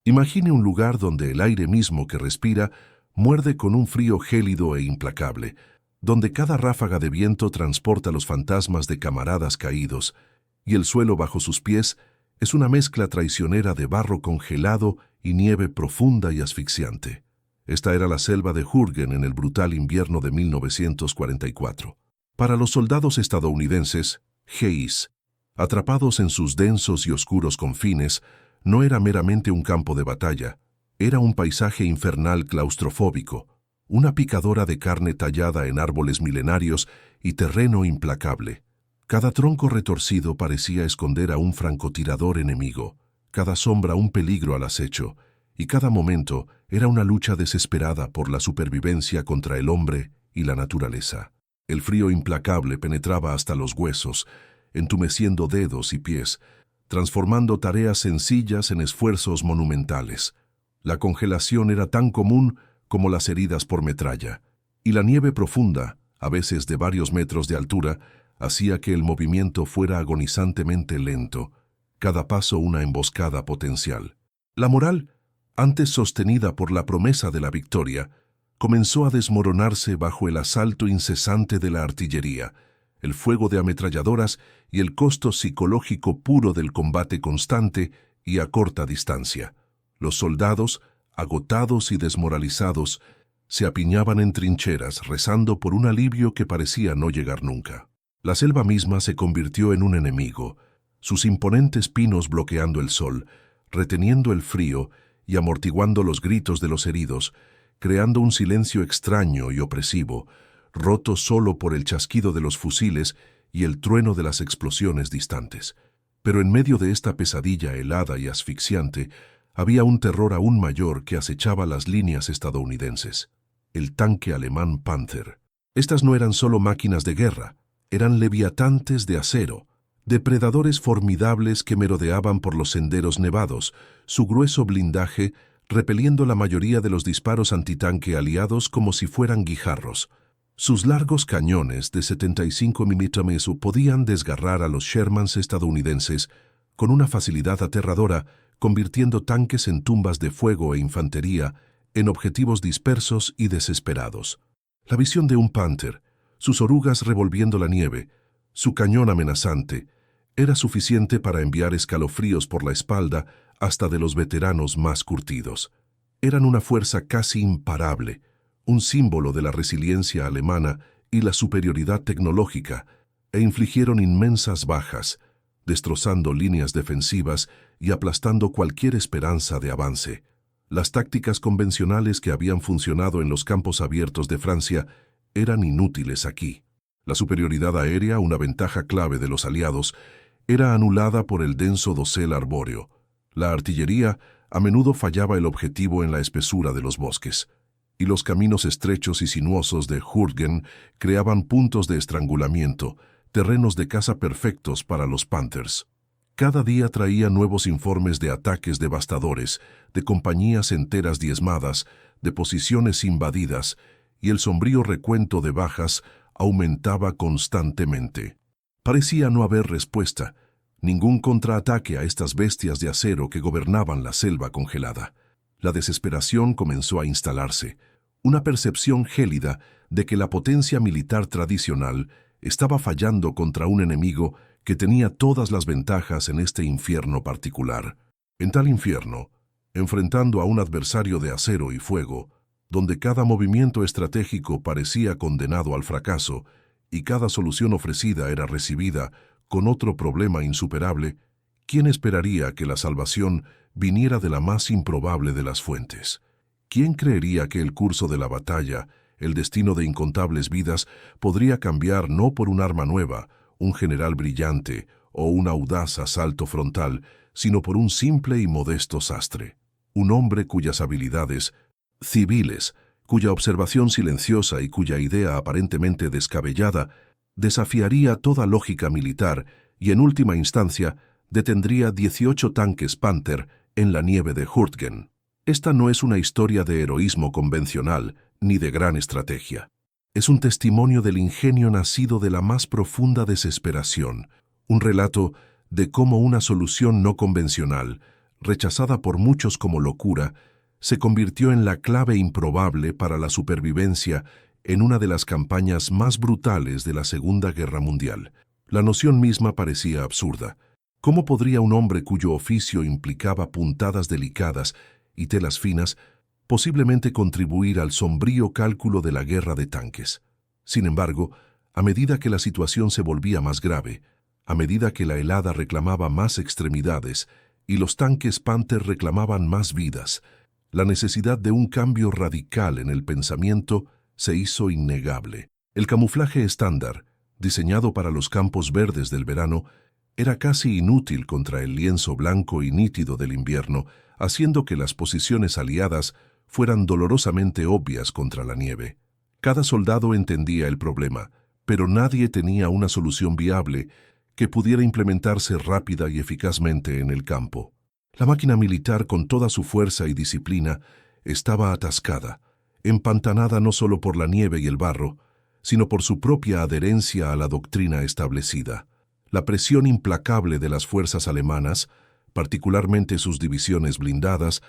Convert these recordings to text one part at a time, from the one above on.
Imagine un lugar donde el aire mismo que respira muerde con un frío gélido e implacable, donde cada ráfaga de viento transporta los fantasmas de camaradas caídos, y el suelo bajo sus pies es una mezcla traicionera de barro congelado y nieve profunda y asfixiante. Esta era la selva de Hürgen en el brutal invierno de 1944. Para los soldados estadounidenses, Hayes, atrapados en sus densos y oscuros confines, no era meramente un campo de batalla, era un paisaje infernal claustrofóbico, una picadora de carne tallada en árboles milenarios y terreno implacable. Cada tronco retorcido parecía esconder a un francotirador enemigo, cada sombra un peligro al acecho, y cada momento era una lucha desesperada por la supervivencia contra el hombre y la naturaleza. El frío implacable penetraba hasta los huesos, entumeciendo dedos y pies, transformando tareas sencillas en esfuerzos monumentales. La congelación era tan común como las heridas por metralla, y la nieve profunda, a veces de varios metros de altura, hacía que el movimiento fuera agonizantemente lento, cada paso una emboscada potencial. La moral, antes sostenida por la promesa de la victoria, comenzó a desmoronarse bajo el asalto incesante de la artillería, el fuego de ametralladoras y el costo psicológico puro del combate constante y a corta distancia. Los soldados, agotados y desmoralizados, se apiñaban en trincheras rezando por un alivio que parecía no llegar nunca. La selva misma se convirtió en un enemigo, sus imponentes pinos bloqueando el sol, reteniendo el frío y amortiguando los gritos de los heridos, creando un silencio extraño y opresivo, roto solo por el chasquido de los fusiles y el trueno de las explosiones distantes. Pero en medio de esta pesadilla helada y asfixiante, había un terror aún mayor que acechaba las líneas estadounidenses: el tanque alemán Panther. Estas no eran solo máquinas de guerra, eran leviatantes de acero, depredadores formidables que merodeaban por los senderos nevados, su grueso blindaje repeliendo la mayoría de los disparos antitanque aliados como si fueran guijarros. Sus largos cañones de 75 milímetros podían desgarrar a los Shermans estadounidenses con una facilidad aterradora, convirtiendo tanques en tumbas de fuego e infantería en objetivos dispersos y desesperados. La visión de un Panther, sus orugas revolviendo la nieve, su cañón amenazante, era suficiente para enviar escalofríos por la espalda hasta de los veteranos más curtidos. Eran una fuerza casi imparable, un símbolo de la resiliencia alemana y la superioridad tecnológica, e infligieron inmensas bajas, destrozando líneas defensivas y aplastando cualquier esperanza de avance. Las tácticas convencionales que habían funcionado en los campos abiertos de Francia eran inútiles aquí. La superioridad aérea, una ventaja clave de los aliados, era anulada por el denso dosel arbóreo. La artillería a menudo fallaba el objetivo en la espesura de los bosques, y los caminos estrechos y sinuosos de Hürgen creaban puntos de estrangulamiento, terrenos de caza perfectos para los Panthers. Cada día traía nuevos informes de ataques devastadores, de compañías enteras diezmadas, de posiciones invadidas, y el sombrío recuento de bajas aumentaba constantemente. Parecía no haber respuesta, ningún contraataque a estas bestias de acero que gobernaban la selva congelada. La desesperación comenzó a instalarse, una percepción gélida de que la potencia militar tradicional estaba fallando contra un enemigo que tenía todas las ventajas en este infierno particular. En tal infierno, enfrentando a un adversario de acero y fuego, donde cada movimiento estratégico parecía condenado al fracaso y cada solución ofrecida era recibida con otro problema insuperable, ¿quién esperaría que la salvación viniera de la más improbable de las fuentes? ¿Quién creería que el curso de la batalla, el destino de incontables vidas, podría cambiar no por un arma nueva, un general brillante o un audaz asalto frontal, sino por un simple y modesto sastre? Un hombre cuyas habilidades civiles, cuya observación silenciosa y cuya idea aparentemente descabellada desafiaría toda lógica militar y, en última instancia, detendría 18 tanques Panther en la nieve de Hürgen. Esta no es una historia de heroísmo convencional ni de gran estrategia. Es un testimonio del ingenio nacido de la más profunda desesperación, un relato de cómo una solución no convencional rechazada por muchos como locura, se convirtió en la clave improbable para la supervivencia en una de las campañas más brutales de la Segunda Guerra Mundial. La noción misma parecía absurda. ¿Cómo podría un hombre cuyo oficio implicaba puntadas delicadas y telas finas posiblemente contribuir al sombrío cálculo de la guerra de tanques? Sin embargo, a medida que la situación se volvía más grave, a medida que la helada reclamaba más extremidades y los tanques Panther reclamaban más vidas, la necesidad de un cambio radical en el pensamiento se hizo innegable. El camuflaje estándar, diseñado para los campos verdes del verano, era casi inútil contra el lienzo blanco y nítido del invierno, haciendo que las posiciones aliadas fueran dolorosamente obvias contra la nieve. Cada soldado entendía el problema, pero nadie tenía una solución viable que pudiera implementarse rápida y eficazmente en el campo. La máquina militar, con toda su fuerza y disciplina, estaba atascada, empantanada no solo por la nieve y el barro, sino por su propia adherencia a la doctrina establecida. La presión implacable de las fuerzas alemanas, particularmente sus divisiones blindadas,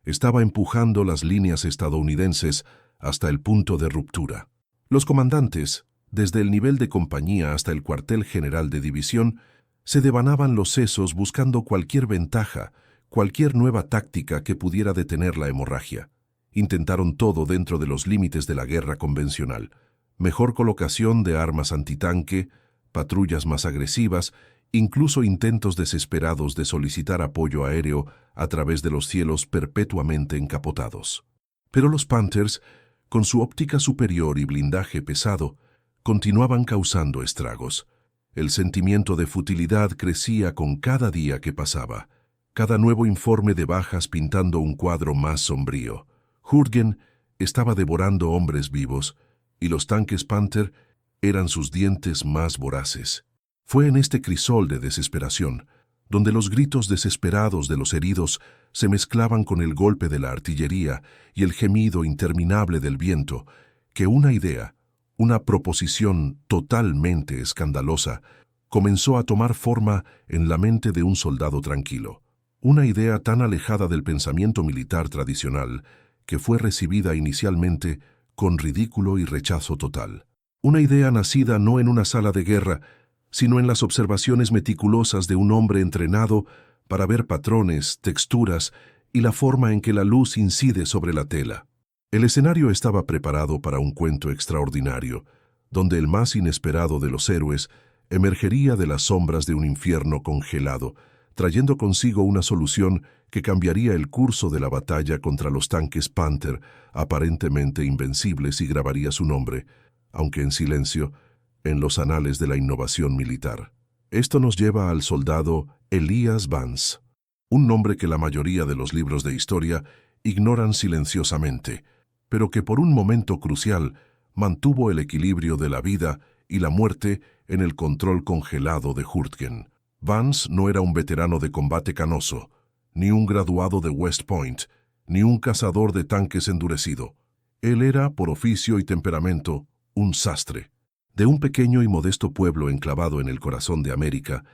estaba empujando las líneas estadounidenses hasta el punto de ruptura. Los comandantes, desde el nivel de compañía hasta el cuartel general de división, se devanaban los sesos buscando cualquier ventaja, cualquier nueva táctica que pudiera detener la hemorragia. Intentaron todo dentro de los límites de la guerra convencional: mejor colocación de armas antitanque, patrullas más agresivas, incluso intentos desesperados de solicitar apoyo aéreo a través de los cielos perpetuamente encapotados. Pero los Panthers, con su óptica superior y blindaje pesado, continuaban causando estragos. El sentimiento de futilidad crecía con cada día que pasaba, cada nuevo informe de bajas pintando un cuadro más sombrío. Hurtgen estaba devorando hombres vivos, y los tanques Panther eran sus dientes más voraces. Fue en este crisol de desesperación, donde los gritos desesperados de los heridos se mezclaban con el golpe de la artillería y el gemido interminable del viento, que una idea, una proposición totalmente escandalosa, comenzó a tomar forma en la mente de un soldado tranquilo. Una idea tan alejada del pensamiento militar tradicional que fue recibida inicialmente con ridículo y rechazo total. Una idea nacida no en una sala de guerra, sino en las observaciones meticulosas de un hombre entrenado para ver patrones, texturas y la forma en que la luz incide sobre la tela. El escenario estaba preparado para un cuento extraordinario, donde el más inesperado de los héroes emergería de las sombras de un infierno congelado, trayendo consigo una solución que cambiaría el curso de la batalla contra los tanques Panther, aparentemente invencibles, y grabaría su nombre, aunque en silencio, en los anales de la innovación militar. Esto nos lleva al soldado Elias Vance, un nombre que la mayoría de los libros de historia ignoran silenciosamente, pero que por un momento crucial mantuvo el equilibrio de la vida y la muerte en el control congelado de Hurtgen. Vance no era un veterano de combate canoso, ni un graduado de West Point, ni un cazador de tanques endurecido. Él era, por oficio y temperamento, un sastre, de un pequeño y modesto pueblo enclavado en el corazón de América,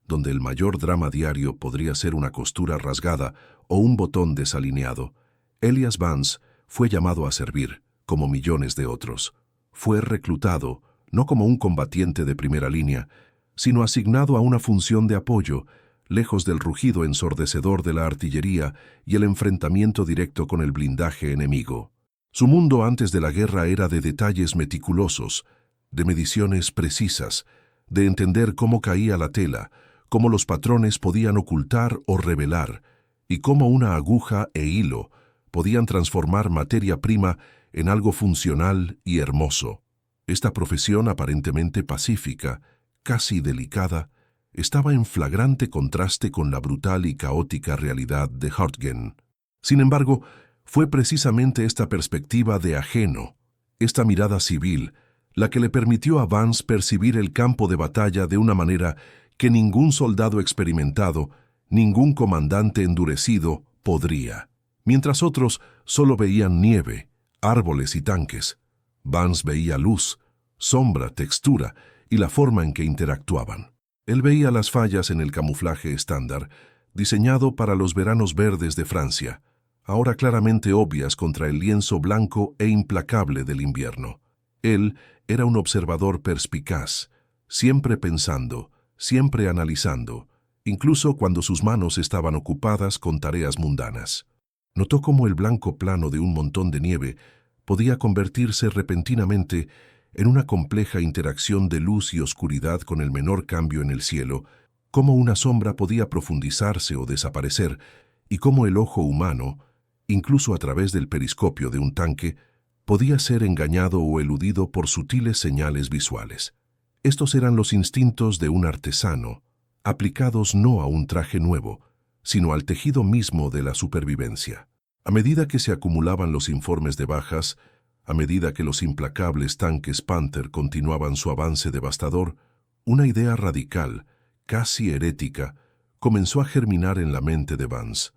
donde el mayor drama diario podría ser una costura rasgada o un botón desalineado. Elias Vance fue llamado a servir, como millones de otros. Fue reclutado, no como un combatiente de primera línea, sino asignado a una función de apoyo, lejos del rugido ensordecedor de la artillería y el enfrentamiento directo con el blindaje enemigo. Su mundo antes de la guerra era de detalles meticulosos, de mediciones precisas, de entender cómo caía la tela, cómo los patrones podían ocultar o revelar, y cómo una aguja e hilo podían transformar materia prima en algo funcional y hermoso. Esta profesión aparentemente pacífica, casi delicada, estaba en flagrante contraste con la brutal y caótica realidad de Hurtgen. Sin embargo, fue precisamente esta perspectiva de ajeno, esta mirada civil, la que le permitió a Vance percibir el campo de batalla de una manera que ningún soldado experimentado, ningún comandante endurecido podría. Mientras otros solo veían nieve, árboles y tanques, Vance veía luz, sombra, textura y la forma en que interactuaban. Él veía las fallas en el camuflaje estándar, diseñado para los veranos verdes de Francia, ahora claramente obvias contra el lienzo blanco e implacable del invierno. Él era un observador perspicaz, siempre pensando, siempre analizando, incluso cuando sus manos estaban ocupadas con tareas mundanas. Notó cómo el blanco plano de un montón de nieve podía convertirse repentinamente en una compleja interacción de luz y oscuridad con el menor cambio en el cielo, cómo una sombra podía profundizarse o desaparecer, y cómo el ojo humano, incluso a través del periscopio de un tanque, podía ser engañado o eludido por sutiles señales visuales. Estos eran los instintos de un artesano, aplicados no a un traje nuevo, sino al tejido mismo de la supervivencia. A medida que se acumulaban los informes de bajas, a medida que los implacables tanques Panther continuaban su avance devastador, una idea radical, casi herética, comenzó a germinar en la mente de Vance.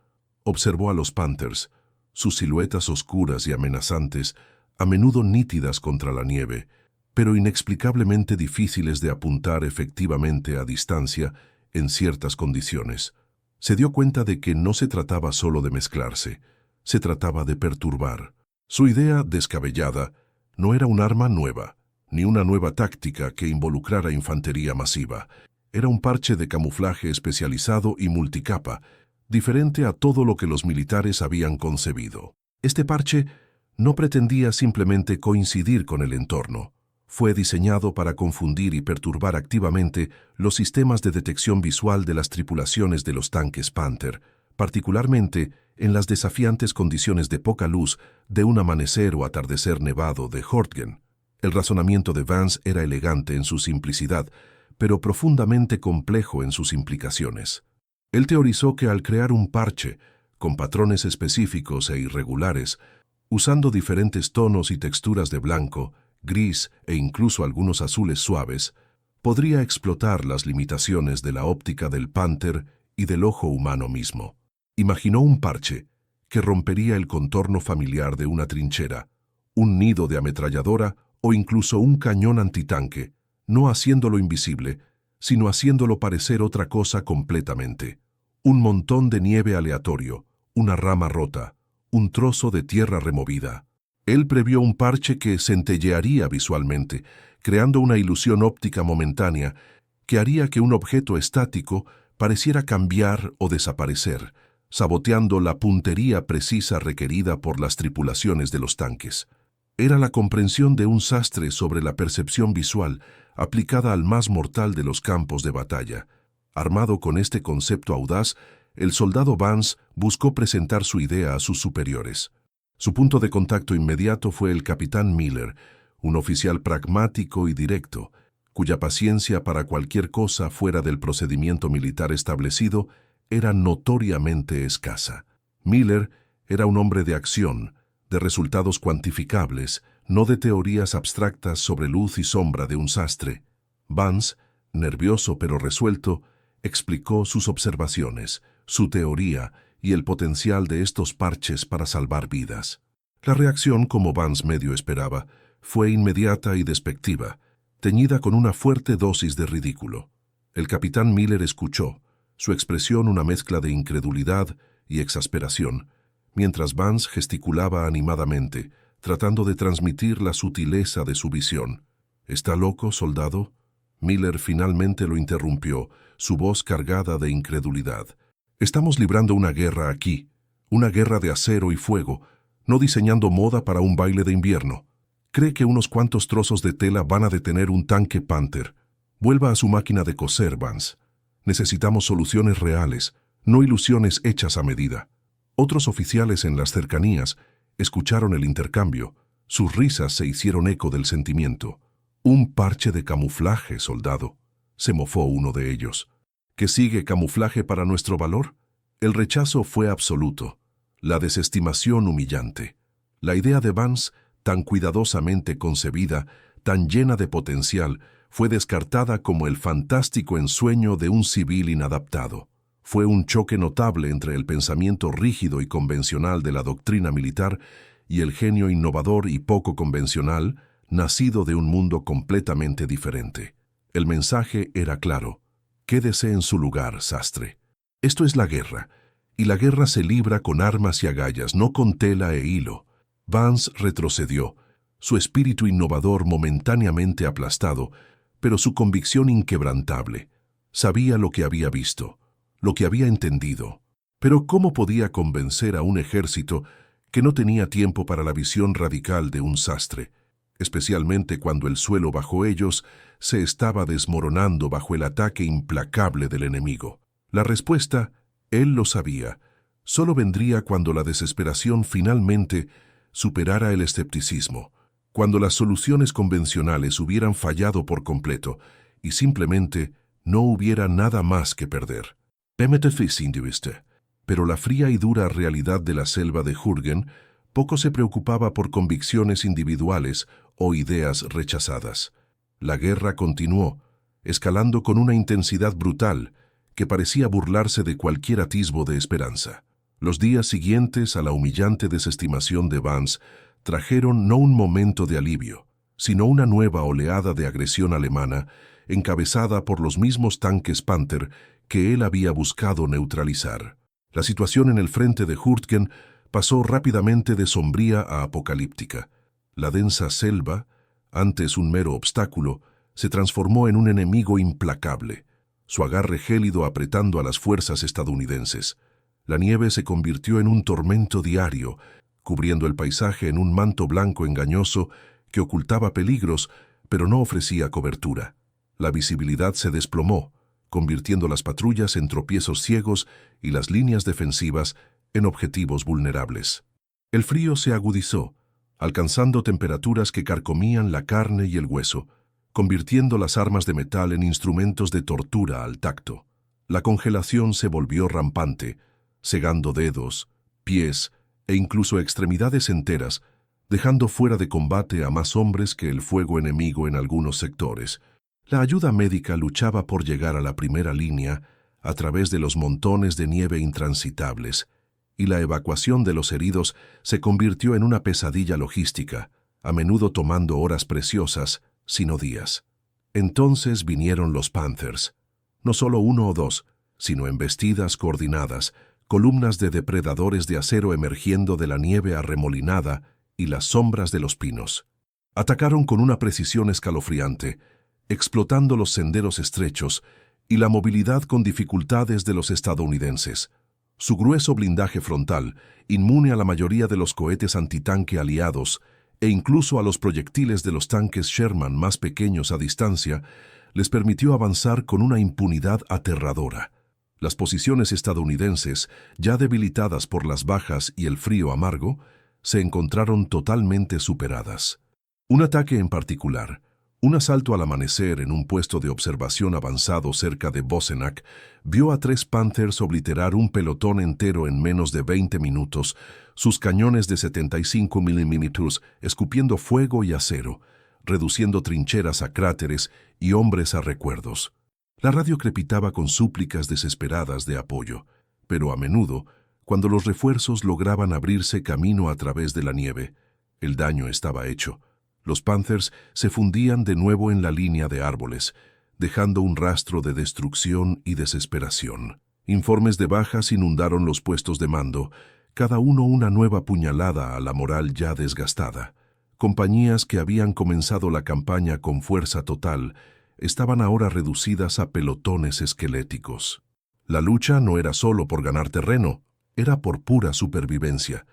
Observó a los Panthers, sus siluetas oscuras y amenazantes, a menudo nítidas contra la nieve, pero inexplicablemente difíciles de apuntar efectivamente a distancia en ciertas condiciones. Se dio cuenta de que no se trataba solo de mezclarse, se trataba de perturbar. Su idea, descabellada, no era un arma nueva, ni una nueva táctica que involucrara infantería masiva. Era un parche de camuflaje especializado y multicapa, diferente a todo lo que los militares habían concebido. Este parche no pretendía simplemente coincidir con el entorno. Fue diseñado para confundir y perturbar activamente los sistemas de detección visual de las tripulaciones de los tanques Panther, particularmente en las desafiantes condiciones de poca luz de un amanecer o atardecer nevado de Hortgen. El razonamiento de Vance era elegante en su simplicidad, pero profundamente complejo en sus implicaciones. Él teorizó que al crear un parche, con patrones específicos e irregulares, usando diferentes tonos y texturas de blanco, gris e incluso algunos azules suaves, podría explotar las limitaciones de la óptica del Panther y del ojo humano mismo. Imaginó un parche que rompería el contorno familiar de una trinchera, un nido de ametralladora o incluso un cañón antitanque, no haciéndolo invisible, sino haciéndolo parecer otra cosa completamente. Un montón de nieve aleatorio, una rama rota, un trozo de tierra removida. Él previó un parche que centellearía visualmente, creando una ilusión óptica momentánea que haría que un objeto estático pareciera cambiar o desaparecer, saboteando la puntería precisa requerida por las tripulaciones de los tanques. Era la comprensión de un sastre sobre la percepción visual aplicada al más mortal de los campos de batalla. Armado con este concepto audaz, el soldado Vance buscó presentar su idea a sus superiores. Su punto de contacto inmediato fue el capitán Miller, un oficial pragmático y directo, cuya paciencia para cualquier cosa fuera del procedimiento militar establecido era notoriamente escasa. Miller era un hombre de acción, de resultados cuantificables, no de teorías abstractas sobre luz y sombra de un sastre. Vance, nervioso pero resuelto, explicó sus observaciones, su teoría y el potencial de estos parches para salvar vidas. La reacción, como Vance medio esperaba, fue inmediata y despectiva, teñida con una fuerte dosis de ridículo. El capitán Miller escuchó, su expresión una mezcla de incredulidad y exasperación, mientras Vance gesticulaba animadamente, tratando de transmitir la sutileza de su visión. ¿Está loco, soldado? Miller finalmente lo interrumpió, su voz cargada de incredulidad. Estamos librando una guerra aquí, una guerra de acero y fuego, no diseñando moda para un baile de invierno. ¿Cree que unos cuantos trozos de tela van a detener un tanque Panther? Vuelva a su máquina de coser, Vance. Necesitamos soluciones reales, no ilusiones hechas a medida. Otros oficiales en las cercanías escucharon el intercambio. Sus risas se hicieron eco del sentimiento. Un parche de camuflaje, soldado, se mofó uno de ellos. ¿Qué sigue camuflaje para nuestro valor? El rechazo fue absoluto, la desestimación humillante. La idea de Vance, tan cuidadosamente concebida, tan llena de potencial, fue descartada como el fantástico ensueño de un civil inadaptado. Fue un choque notable entre el pensamiento rígido y convencional de la doctrina militar y el genio innovador y poco convencional, nacido de un mundo completamente diferente. El mensaje era claro: quédese en su lugar, sastre. Esto es la guerra, y la guerra se libra con armas y agallas, no con tela e hilo. Vance retrocedió, su espíritu innovador momentáneamente aplastado, pero su convicción inquebrantable. Sabía lo que había visto, lo que había entendido. Pero ¿cómo podía convencer a un ejército que no tenía tiempo para la visión radical de un sastre, especialmente cuando el suelo bajo ellos se estaba desmoronando bajo el ataque implacable del enemigo? La respuesta, él lo sabía, solo vendría cuando la desesperación finalmente superara el escepticismo, cuando las soluciones convencionales hubieran fallado por completo y simplemente no hubiera nada más que perder. Pero la fría y dura realidad de la selva de Jürgen poco se preocupaba por convicciones individuales o ideas rechazadas. La guerra continuó, escalando con una intensidad brutal que parecía burlarse de cualquier atisbo de esperanza. Los días siguientes a la humillante desestimación de Vance trajeron no un momento de alivio, sino una nueva oleada de agresión alemana encabezada por los mismos tanques Panther que él había buscado neutralizar. La situación en el frente de Jürgen pasó rápidamente de sombría a apocalíptica. La densa selva, antes un mero obstáculo, se transformó en un enemigo implacable, su agarre gélido apretando a las fuerzas estadounidenses. La nieve se convirtió en un tormento diario, cubriendo el paisaje en un manto blanco engañoso que ocultaba peligros, pero no ofrecía cobertura. La visibilidad se desplomó, convirtiendo las patrullas en tropiezos ciegos y las líneas defensivas en objetivos vulnerables. El frío se agudizó, alcanzando temperaturas que carcomían la carne y el hueso, convirtiendo las armas de metal en instrumentos de tortura al tacto. La congelación se volvió rampante, cegando dedos, pies e incluso extremidades enteras, dejando fuera de combate a más hombres que el fuego enemigo en algunos sectores. La ayuda médica luchaba por llegar a la primera línea a través de los montones de nieve intransitables, y la evacuación de los heridos se convirtió en una pesadilla logística, a menudo tomando horas preciosas, sino días. Entonces vinieron los Panthers, no solo uno o dos, sino embestidas coordinadas, columnas de depredadores de acero emergiendo de la nieve arremolinada y las sombras de los pinos. Atacaron con una precisión escalofriante, explotando los senderos estrechos y la movilidad con dificultades de los estadounidenses. Su grueso blindaje frontal, inmune a la mayoría de los cohetes antitanque aliados e incluso a los proyectiles de los tanques Sherman más pequeños a distancia, les permitió avanzar con una impunidad aterradora. Las posiciones estadounidenses, ya debilitadas por las bajas y el frío amargo, se encontraron totalmente superadas. Un ataque en particular, un asalto al amanecer en un puesto de observación avanzado cerca de Bosenac, vio a 3 Panthers obliterar un pelotón entero en menos de 20 minutos, sus cañones de 75 milímetros escupiendo fuego y acero, reduciendo trincheras a cráteres y hombres a recuerdos. La radio crepitaba con súplicas desesperadas de apoyo, pero a menudo, cuando los refuerzos lograban abrirse camino a través de la nieve, el daño estaba hecho. Los Panthers se fundían de nuevo en la línea de árboles, dejando un rastro de destrucción y desesperación. Informes de bajas inundaron los puestos de mando, cada uno una nueva puñalada a la moral ya desgastada. Compañías que habían comenzado la campaña con fuerza total estaban ahora reducidas a pelotones esqueléticos. La lucha no era solo por ganar terreno, era por pura supervivencia,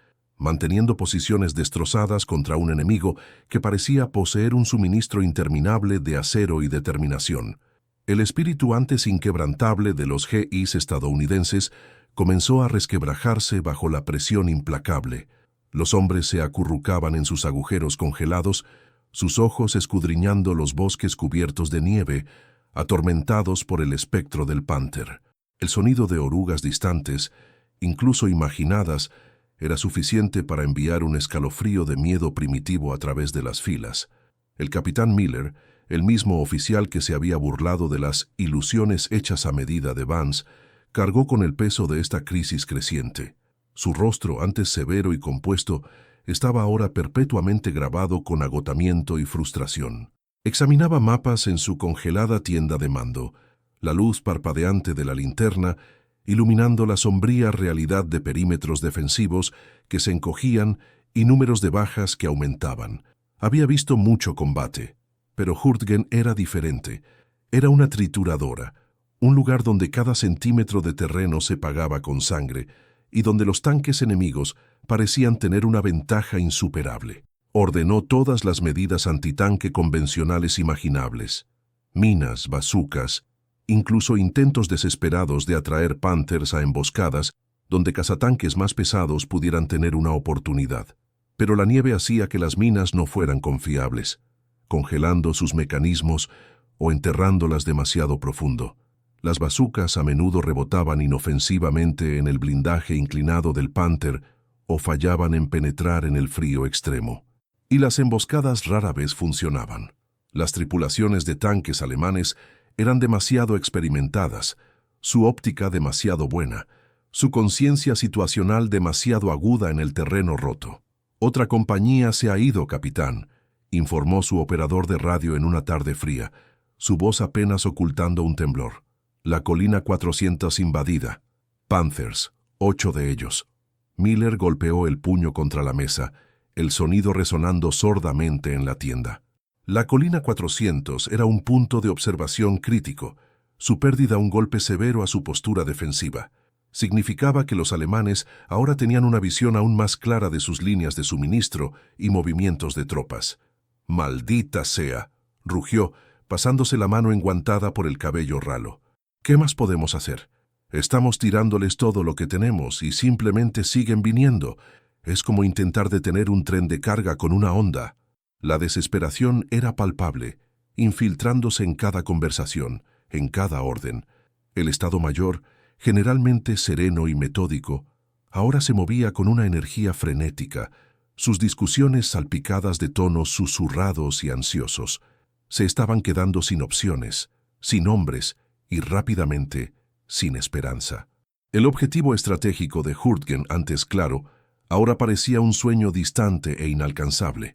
manteniendo posiciones destrozadas contra un enemigo que parecía poseer un suministro interminable de acero y determinación. El espíritu antes inquebrantable de los GIs estadounidenses comenzó a resquebrajarse bajo la presión implacable. Los hombres se acurrucaban en sus agujeros congelados, sus ojos escudriñando los bosques cubiertos de nieve, atormentados por el espectro del Panther. El sonido de orugas distantes, incluso imaginadas, era suficiente para enviar un escalofrío de miedo primitivo a través de las filas. El capitán Miller, el mismo oficial que se había burlado de las ilusiones hechas a medida de Vance, cargó con el peso de esta crisis creciente. Su rostro, antes severo y compuesto, estaba ahora perpetuamente grabado con agotamiento y frustración. Examinaba mapas en su congelada tienda de mando. La luz parpadeante de la linterna iluminando la sombría realidad de perímetros defensivos que se encogían y números de bajas que aumentaban. Había visto mucho combate, pero Hurtgen era diferente. Era una trituradora, un lugar donde cada centímetro de terreno se pagaba con sangre y donde los tanques enemigos parecían tener una ventaja insuperable. Ordenó todas las medidas antitanque convencionales imaginables: minas, bazucas, incluso intentos desesperados de atraer Panthers a emboscadas donde cazatanques más pesados pudieran tener una oportunidad. Pero la nieve hacía que las minas no fueran confiables, congelando sus mecanismos o enterrándolas demasiado profundo. Las bazucas a menudo rebotaban inofensivamente en el blindaje inclinado del Panther o fallaban en penetrar en el frío extremo. Y las emboscadas rara vez funcionaban. Las tripulaciones de tanques alemanes eran demasiado experimentadas, su óptica demasiado buena, su conciencia situacional demasiado aguda en el terreno roto. «Otra compañía se ha ido, capitán», informó su operador de radio en una tarde fría, su voz apenas ocultando un temblor. «La colina 400 invadida. Panthers, 8 de ellos». Miller golpeó el puño contra la mesa, el sonido resonando sordamente en la tienda. La colina 400 era un punto de observación crítico, su pérdida un golpe severo a su postura defensiva. Significaba que los alemanes ahora tenían una visión aún más clara de sus líneas de suministro y movimientos de tropas. «Maldita sea», rugió, pasándose la mano enguantada por el cabello ralo. «¿Qué más podemos hacer? Estamos tirándoles todo lo que tenemos y simplemente siguen viniendo. Es como intentar detener un tren de carga con una honda». La desesperación era palpable, infiltrándose en cada conversación, en cada orden. El Estado Mayor, generalmente sereno y metódico, ahora se movía con una energía frenética, sus discusiones salpicadas de tonos susurrados y ansiosos. Se estaban quedando sin opciones, sin hombres y rápidamente sin esperanza. El objetivo estratégico de Hurtgen, antes claro, ahora parecía un sueño distante e inalcanzable,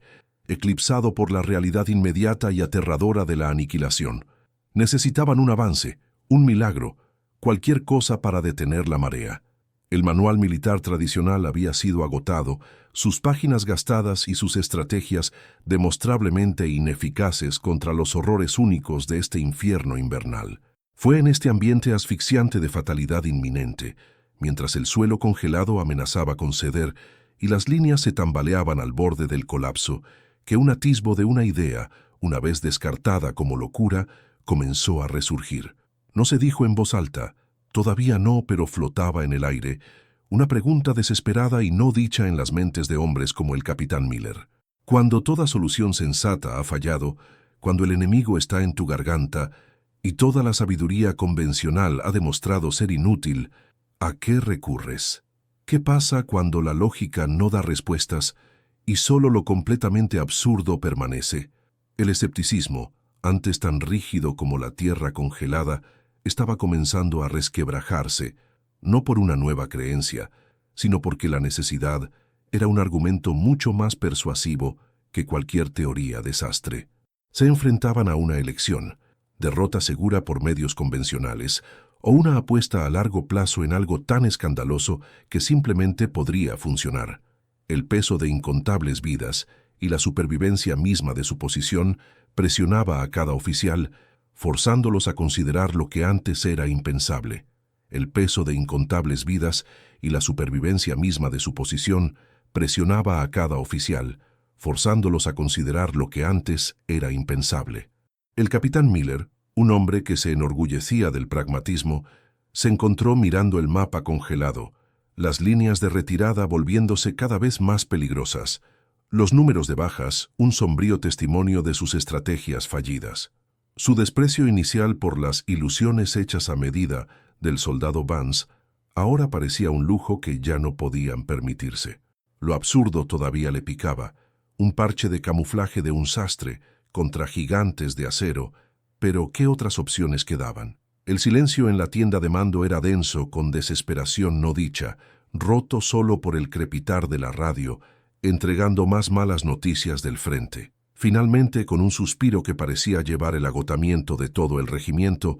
eclipsado por la realidad inmediata y aterradora de la aniquilación. Necesitaban un avance, un milagro, cualquier cosa para detener la marea. El manual militar tradicional había sido agotado, sus páginas gastadas y sus estrategias demostrablemente ineficaces contra los horrores únicos de este infierno invernal. Fue en este ambiente asfixiante de fatalidad inminente, mientras el suelo congelado amenazaba con ceder y las líneas se tambaleaban al borde del colapso, que un atisbo de una idea, una vez descartada como locura, comenzó a resurgir. No se dijo en voz alta, todavía no, pero flotaba en el aire, una pregunta desesperada y no dicha en las mentes de hombres como el capitán Miller. Cuando toda solución sensata ha fallado, cuando el enemigo está en tu garganta y toda la sabiduría convencional ha demostrado ser inútil, ¿a qué recurres? ¿Qué pasa cuando la lógica no da respuestas y solo lo completamente absurdo permanece? El escepticismo, antes tan rígido como la tierra congelada, estaba comenzando a resquebrajarse, no por una nueva creencia, sino porque la necesidad era un argumento mucho más persuasivo que cualquier teoría desastre. Se enfrentaban a una elección, derrota segura por medios convencionales, o una apuesta a largo plazo en algo tan escandaloso que simplemente podría funcionar. El peso de incontables vidas y la supervivencia misma de su posición presionaba a cada oficial, forzándolos a considerar lo que antes era impensable. El peso de incontables vidas y la supervivencia misma de su posición presionaba a cada oficial, forzándolos a considerar lo que antes era impensable. El capitán Miller, un hombre que se enorgullecía del pragmatismo, se encontró mirando el mapa congelado, las líneas de retirada volviéndose cada vez más peligrosas, los números de bajas, un sombrío testimonio de sus estrategias fallidas. Su desprecio inicial por las ilusiones hechas a medida del soldado Vance ahora parecía un lujo que ya no podían permitirse. Lo absurdo todavía le picaba, un parche de camuflaje de un sastre contra gigantes de acero, pero ¿qué otras opciones quedaban? El silencio en la tienda de mando era denso con desesperación no dicha, roto solo por el crepitar de la radio, entregando más malas noticias del frente. Finalmente, con un suspiro que parecía llevar el agotamiento de todo el regimiento,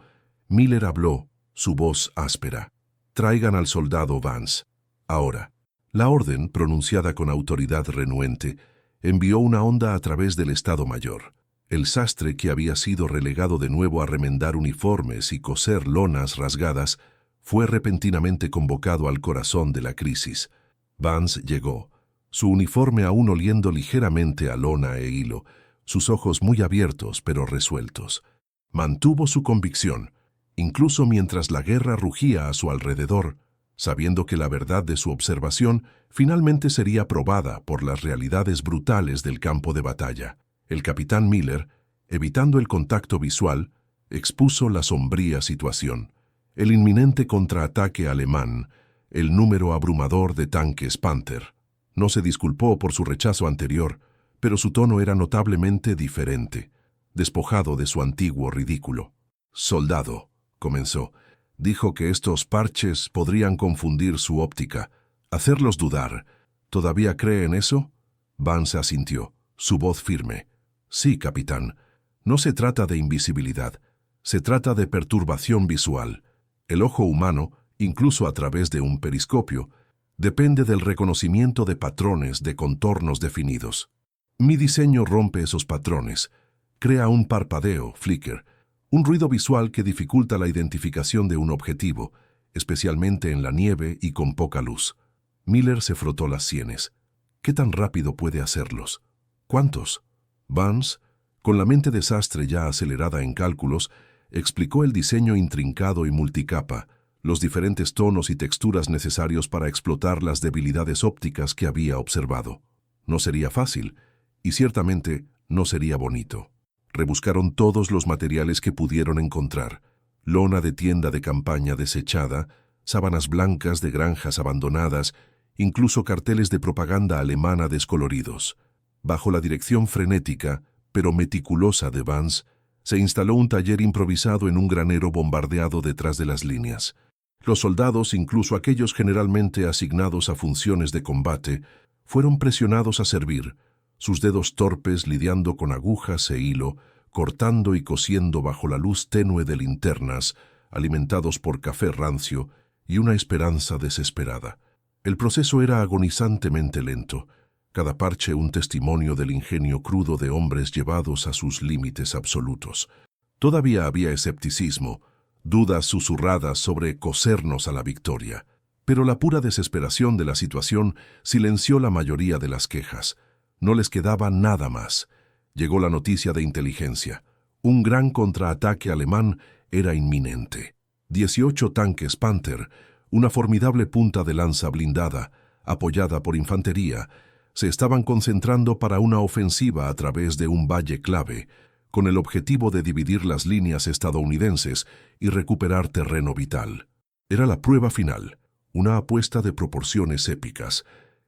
Miller habló, su voz áspera. Traigan al soldado Vance. Ahora. La orden, pronunciada con autoridad renuente, envió una onda a través del Estado Mayor. El sastre, que había sido relegado de nuevo a remendar uniformes y coser lonas rasgadas, fue repentinamente convocado al corazón de la crisis. Vance llegó, su uniforme aún oliendo ligeramente a lona e hilo, sus ojos muy abiertos pero resueltos. Mantuvo su convicción, incluso mientras la guerra rugía a su alrededor, sabiendo que la verdad de su observación finalmente sería probada por las realidades brutales del campo de batalla. El capitán Miller, evitando el contacto visual, expuso la sombría situación. El inminente contraataque alemán, el número abrumador de tanques Panther. No se disculpó por su rechazo anterior, pero su tono era notablemente diferente, despojado de su antiguo ridículo. «Soldado», comenzó, dijo que estos parches podrían confundir su óptica, hacerlos dudar. ¿Todavía cree en eso? Vance asintió, su voz firme. «Sí, capitán. No se trata de invisibilidad. Se trata de perturbación visual. El ojo humano, incluso a través de un periscopio, depende del reconocimiento de patrones de contornos definidos. Mi diseño rompe esos patrones. Crea un parpadeo, flicker, un ruido visual que dificulta la identificación de un objetivo, especialmente en la nieve y con poca luz». Miller se frotó las sienes. «¿Qué tan rápido puede hacerlos? ¿Cuántos?» Vance, con la mente de sastre ya acelerada en cálculos, explicó el diseño intrincado y multicapa, los diferentes tonos y texturas necesarios para explotar las debilidades ópticas que había observado. No sería fácil, y ciertamente no sería bonito. Rebuscaron todos los materiales que pudieron encontrar: lona de tienda de campaña desechada, sábanas blancas de granjas abandonadas, incluso carteles de propaganda alemana descoloridos. Bajo la dirección frenética, pero meticulosa de Vance, se instaló un taller improvisado en un granero bombardeado detrás de las líneas. Los soldados, incluso aquellos generalmente asignados a funciones de combate, fueron presionados a servir, sus dedos torpes lidiando con agujas e hilo, cortando y cosiendo bajo la luz tenue de linternas, alimentados por café rancio y una esperanza desesperada. El proceso era agonizantemente lento, cada parche un testimonio del ingenio crudo de hombres llevados a sus límites absolutos. Todavía había escepticismo, dudas susurradas sobre cosernos a la victoria, pero la pura desesperación de la situación silenció la mayoría de las quejas. No les quedaba nada más. Llegó la noticia de inteligencia. Un gran contraataque alemán era inminente. 18 tanques Panther, una formidable punta de lanza blindada, apoyada por infantería, se estaban concentrando para una ofensiva a través de un valle clave, con el objetivo de dividir las líneas estadounidenses y recuperar terreno vital. Era la prueba final, una apuesta de proporciones épicas.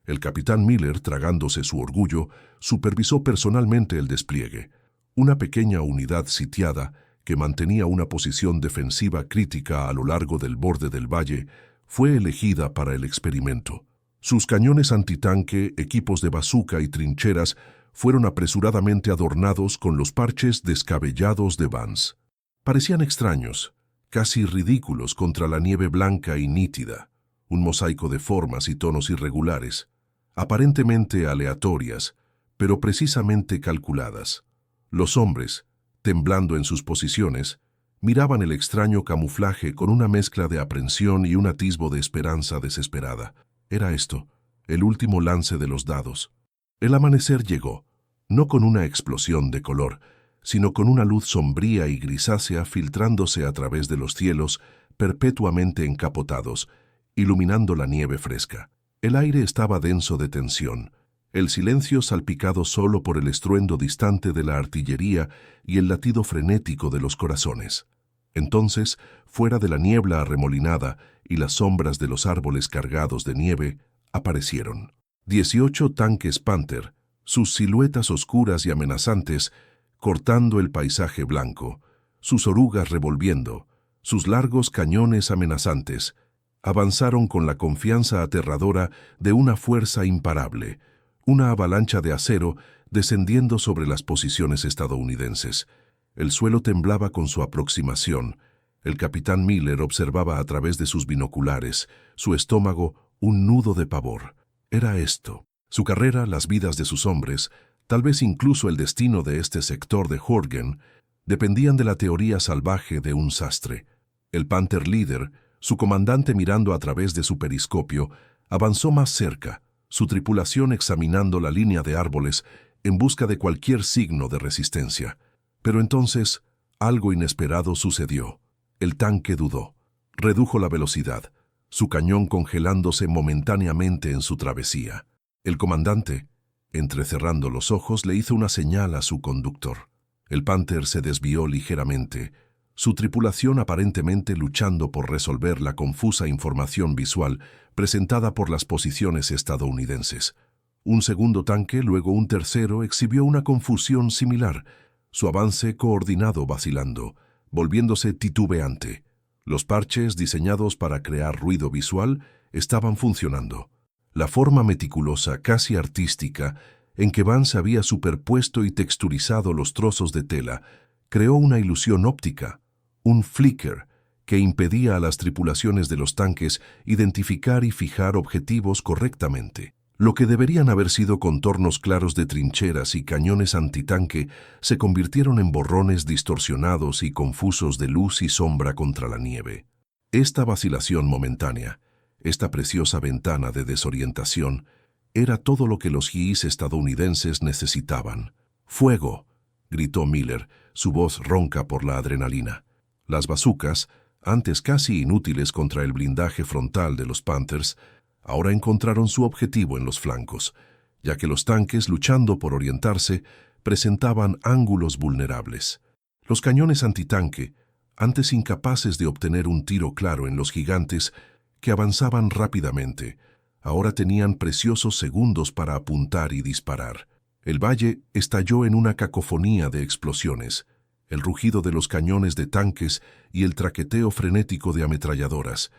El capitán Miller, tragándose su orgullo, supervisó personalmente el despliegue. Una pequeña unidad sitiada, que mantenía una posición defensiva crítica a lo largo del borde del valle, fue elegida para el experimento. Sus cañones antitanque, equipos de bazuca y trincheras fueron apresuradamente adornados con los parches descabellados de Vance. Parecían extraños, casi ridículos contra la nieve blanca y nítida, un mosaico de formas y tonos irregulares, aparentemente aleatorias, pero precisamente calculadas. Los hombres, temblando en sus posiciones, miraban el extraño camuflaje con una mezcla de aprensión y un atisbo de esperanza desesperada. Era esto, el último lance de los dados. El amanecer llegó, no con una explosión de color, sino con una luz sombría y grisácea filtrándose a través de los cielos perpetuamente encapotados, iluminando la nieve fresca. El aire estaba denso de tensión, el silencio salpicado solo por el estruendo distante de la artillería y el latido frenético de los corazones. Entonces, fuera de la niebla arremolinada y las sombras de los árboles cargados de nieve, aparecieron 18 tanques Panther, sus siluetas oscuras y amenazantes, cortando el paisaje blanco, sus orugas revolviendo, sus largos cañones amenazantes. Avanzaron con la confianza aterradora de una fuerza imparable, una avalancha de acero descendiendo sobre las posiciones estadounidenses. El suelo temblaba con su aproximación, El capitán Miller observaba a través de sus binoculares, su estómago un nudo de pavor. Era esto. Su carrera, las vidas de sus hombres, tal vez incluso el destino de este sector de Horgen, dependían de la teoría salvaje de un sastre. El Panther líder, su comandante mirando a través de su periscopio, avanzó más cerca, su tripulación examinando la línea de árboles en busca de cualquier signo de resistencia. Pero entonces, algo inesperado sucedió. El tanque dudó. Redujo la velocidad, su cañón congelándose momentáneamente en su travesía. El comandante, entrecerrando los ojos, le hizo una señal a su conductor. El Panther se desvió ligeramente, su tripulación aparentemente luchando por resolver la confusa información visual presentada por las posiciones estadounidenses. Un segundo tanque, luego un tercero, exhibió una confusión similar, su avance coordinado vacilando, volviéndose titubeante. Los parches diseñados para crear ruido visual estaban funcionando. La forma meticulosa, casi artística, en que Vance había superpuesto y texturizado los trozos de tela, creó una ilusión óptica, un flicker, que impedía a las tripulaciones de los tanques identificar y fijar objetivos correctamente. Lo que deberían haber sido contornos claros de trincheras y cañones antitanque se convirtieron en borrones distorsionados y confusos de luz y sombra contra la nieve. Esta vacilación momentánea, esta preciosa ventana de desorientación, era todo lo que los GIs estadounidenses necesitaban. ¡Fuego!, gritó Miller, su voz ronca por la adrenalina. Las bazucas, antes casi inútiles contra el blindaje frontal de los Panthers, ahora encontraron su objetivo en los flancos, ya que los tanques, luchando por orientarse, presentaban ángulos vulnerables. Los cañones antitanque, antes incapaces de obtener un tiro claro en los gigantes que avanzaban rápidamente, ahora tenían preciosos segundos para apuntar y disparar. El valle estalló en una cacofonía de explosiones, el rugido de los cañones de tanques y el traqueteo frenético de ametralladoras.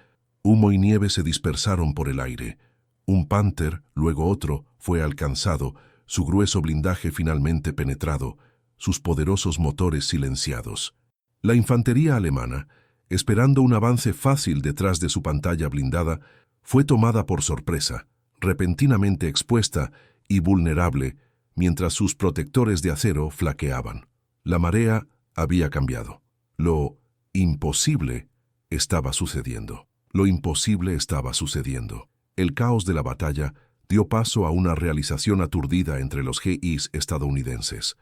Humo y nieve se dispersaron por el aire. Un Panther, luego otro, fue alcanzado, su grueso blindaje finalmente penetrado, sus poderosos motores silenciados. La infantería alemana, esperando un avance fácil detrás de su pantalla blindada, fue tomada por sorpresa, repentinamente expuesta y vulnerable, mientras sus protectores de acero flaqueaban. La marea había cambiado. Lo imposible estaba sucediendo. Lo imposible estaba sucediendo. El caos de la batalla dio paso a una realización aturdida entre los GIs estadounidenses.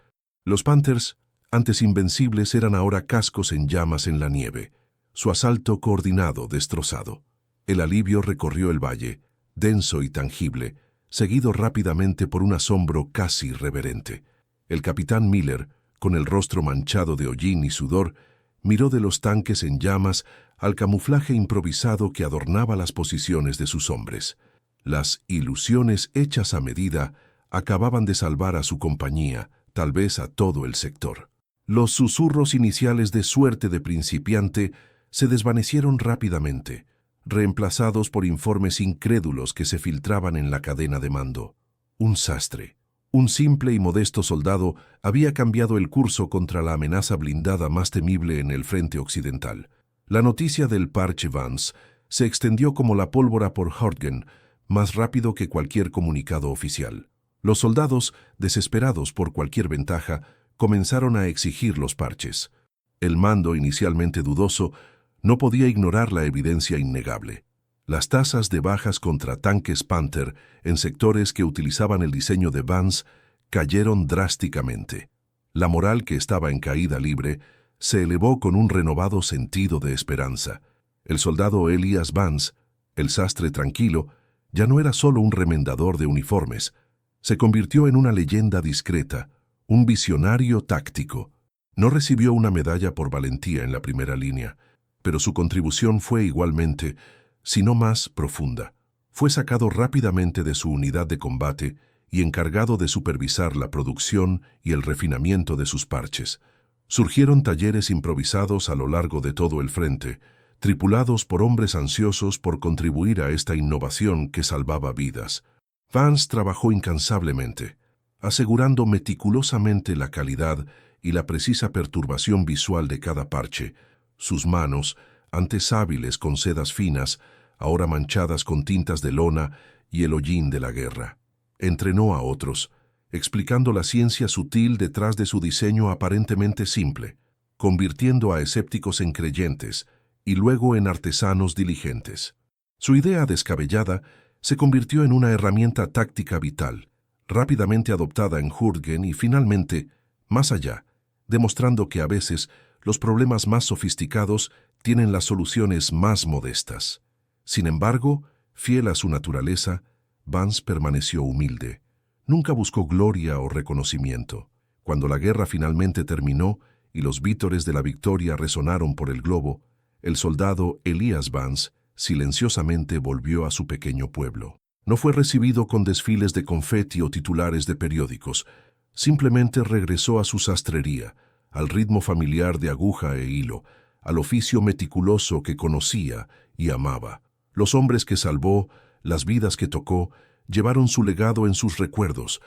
Los Panthers, antes invencibles, eran ahora cascos en llamas en la nieve, su asalto coordinado destrozado. El alivio recorrió el valle, denso y tangible, seguido rápidamente por un asombro casi reverente. El capitán Miller, con el rostro manchado de hollín y sudor, miró de los tanques en llamas al camuflaje improvisado que adornaba las posiciones de sus hombres. Las ilusiones hechas a medida acababan de salvar a su compañía, tal vez a todo el sector. Los susurros iniciales de suerte de principiante se desvanecieron rápidamente, reemplazados por informes incrédulos que se filtraban en la cadena de mando. Un sastre. Un simple y modesto soldado había cambiado el curso contra la amenaza blindada más temible en el frente occidental. La noticia del parche Vance se extendió como la pólvora por Horgen, más rápido que cualquier comunicado oficial. Los soldados, desesperados por cualquier ventaja, comenzaron a exigir los parches. El mando, inicialmente dudoso, no podía ignorar la evidencia innegable. Las tasas de bajas contra tanques Panther en sectores que utilizaban el diseño de Vance cayeron drásticamente. La moral, que estaba en caída libre, se elevó con un renovado sentido de esperanza. El soldado Elias Vance, el sastre tranquilo, ya no era solo un remendador de uniformes. Se convirtió en una leyenda discreta, un visionario táctico. No recibió una medalla por valentía en la primera línea, pero su contribución fue igualmente, si no más, profunda. Fue sacado rápidamente de su unidad de combate y encargado de supervisar la producción y el refinamiento de sus parches. Surgieron talleres improvisados a lo largo de todo el frente, tripulados por hombres ansiosos por contribuir a esta innovación que salvaba vidas. Vance trabajó incansablemente, asegurando meticulosamente la calidad y la precisa perturbación visual de cada parche, Sus manos, antes hábiles con sedas finas, ahora manchadas con tintas de lona y el hollín de la guerra. Entrenó a otros, explicando la ciencia sutil detrás de su diseño aparentemente simple, convirtiendo a escépticos en creyentes y luego en artesanos diligentes. Su idea descabellada se convirtió en una herramienta táctica vital, rápidamente adoptada en Hürtgen y finalmente, más allá, demostrando que a veces los problemas más sofisticados tienen las soluciones más modestas. Sin embargo, fiel a su naturaleza, Vance permaneció humilde. Nunca buscó gloria o reconocimiento. Cuando la guerra finalmente terminó y los vítores de la victoria resonaron por el globo, el soldado Elias Vance silenciosamente volvió a su pequeño pueblo. No fue recibido con desfiles de confeti o titulares de periódicos. Simplemente regresó a su sastrería, al ritmo familiar de aguja e hilo, al oficio meticuloso que conocía y amaba. Los hombres que salvó, las vidas que tocó, llevaron su legado en sus recuerdos,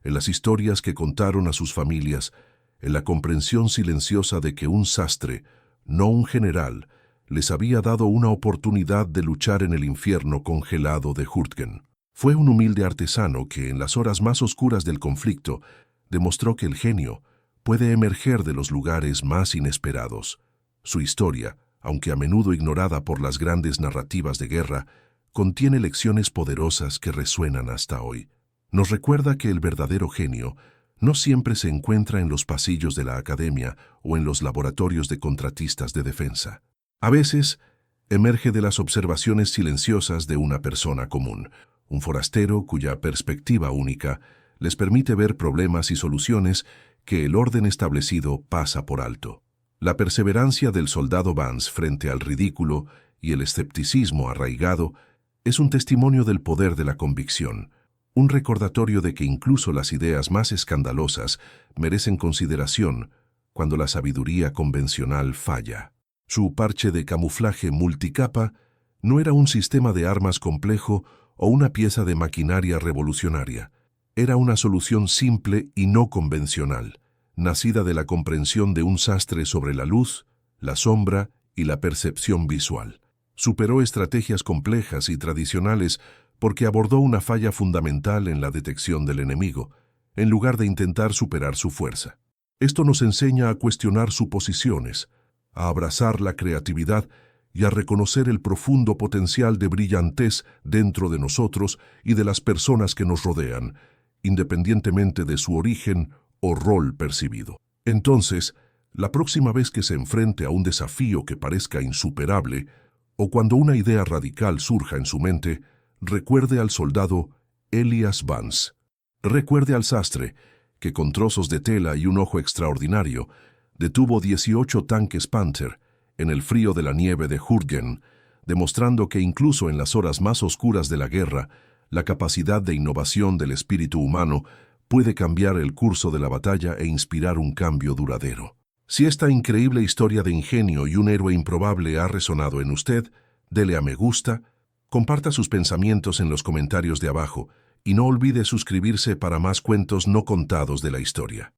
en las historias que contaron a sus familias, en la comprensión silenciosa de que un sastre, no un general, les había dado una oportunidad de luchar en el infierno congelado de Hürtgen. Fue un humilde artesano que, en las horas más oscuras del conflicto, demostró que el genio puede emerger de los lugares más inesperados. Su historia, aunque a menudo ignorada por las grandes narrativas de guerra, contiene lecciones poderosas que resuenan hasta hoy. Nos recuerda que el verdadero genio no siempre se encuentra en los pasillos de la academia o en los laboratorios de contratistas de defensa. A veces, emerge de las observaciones silenciosas de una persona común, un forastero cuya perspectiva única les permite ver problemas y soluciones que el orden establecido pasa por alto. La perseverancia del soldado Vance frente al ridículo y el escepticismo arraigado es un testimonio del poder de la convicción, un recordatorio de que incluso las ideas más escandalosas merecen consideración cuando la sabiduría convencional falla. Su parche de camuflaje multicapa no era un sistema de armas complejo o una pieza de maquinaria revolucionaria. Era una solución simple y no convencional, nacida de la comprensión de un sastre sobre la luz, la sombra y la percepción visual. Superó estrategias complejas y tradicionales porque abordó una falla fundamental en la detección del enemigo, en lugar de intentar superar su fuerza. Esto nos enseña a cuestionar suposiciones, a abrazar la creatividad y a reconocer el profundo potencial de brillantez dentro de nosotros y de las personas que nos rodean, independientemente de su origen o rol percibido. Entonces, la próxima vez que se enfrente a un desafío que parezca insuperable, o cuando una idea radical surja en su mente, recuerde al soldado Elias Vance. Recuerde al sastre, que con trozos de tela y un ojo extraordinario, detuvo 18 tanques Panther en el frío de la nieve de Hürtgen, demostrando que incluso en las horas más oscuras de la guerra, la capacidad de innovación del espíritu humano puede cambiar el curso de la batalla e inspirar un cambio duradero. Si esta increíble historia de ingenio y un héroe improbable ha resonado en usted, dele a me gusta, comparta sus pensamientos en los comentarios de abajo y no olvide suscribirse para más cuentos no contados de la historia.